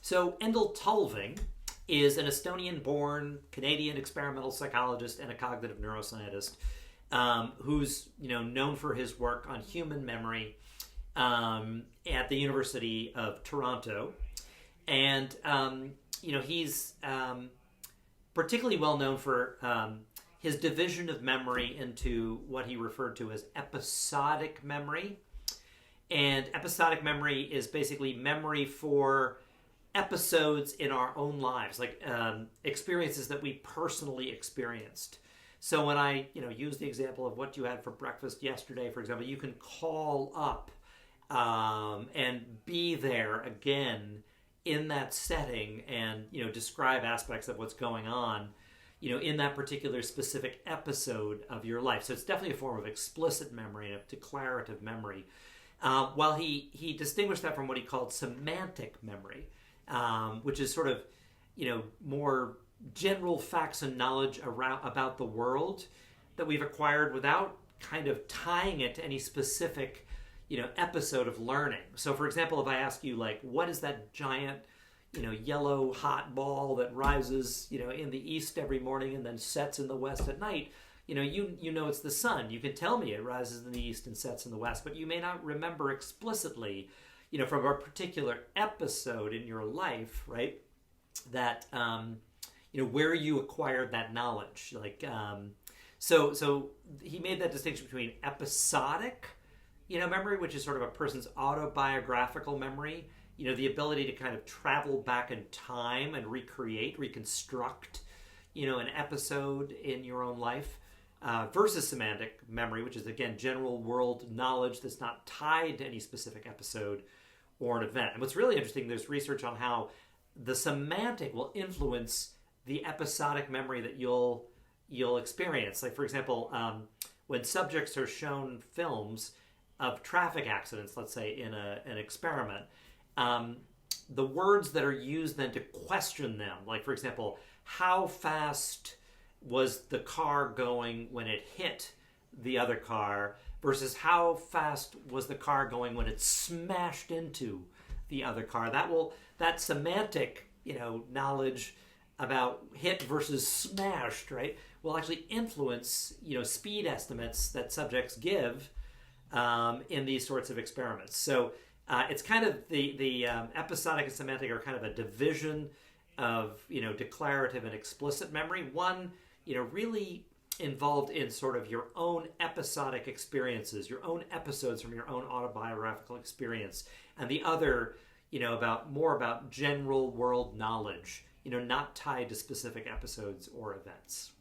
So Endel Tulving is an Estonian-born Canadian experimental psychologist and a cognitive neuroscientist who's known for his work on human memory at the University of Toronto, and he's particularly well known for his division of memory into what he referred to as episodic memory. And episodic memory is basically memory for episodes in our own lives, like experiences that we personally experienced. So when I use the example of what you had for breakfast yesterday, for example, you can call up and be there again in that setting and describe aspects of what's going on in that particular specific episode of your life. So it's definitely a form of explicit memory and a declarative memory. While he distinguished that from what he called semantic memory, which is sort of more general facts and knowledge about the world that we've acquired without kind of tying it to any specific episode of learning. So for example, if I ask you, like, what is that giant yellow hot ball that rises in the east every morning and then sets in the west at night, you know it's the sun. You can tell me it rises in the east and sets in the west, but you may not remember explicitly from a particular episode in your life, right, that where you acquired that knowledge. Like so he made that distinction between episodic memory, which is sort of a person's autobiographical memory, the ability to kind of travel back in time and reconstruct, an episode in your own life, versus semantic memory, which is, again, general world knowledge that's not tied to any specific episode or an event. And what's really interesting, there's research on how the semantic will influence the episodic memory that you'll experience. Like, for example, when subjects are shown films of traffic accidents, let's say in an experiment, the words that are used then to question them, like, for example, how fast was the car going when it hit the other car versus how fast was the car going when it smashed into the other car. That semantic, knowledge about hit versus smashed, right, will actually influence, speed estimates that subjects give in these sorts of experiments. So it's kind of the episodic and semantic are kind of a division of declarative and explicit memory. One really involved in sort of your own episodic experiences, your own episodes from your own autobiographical experience, and the other more about general world knowledge, not tied to specific episodes or events.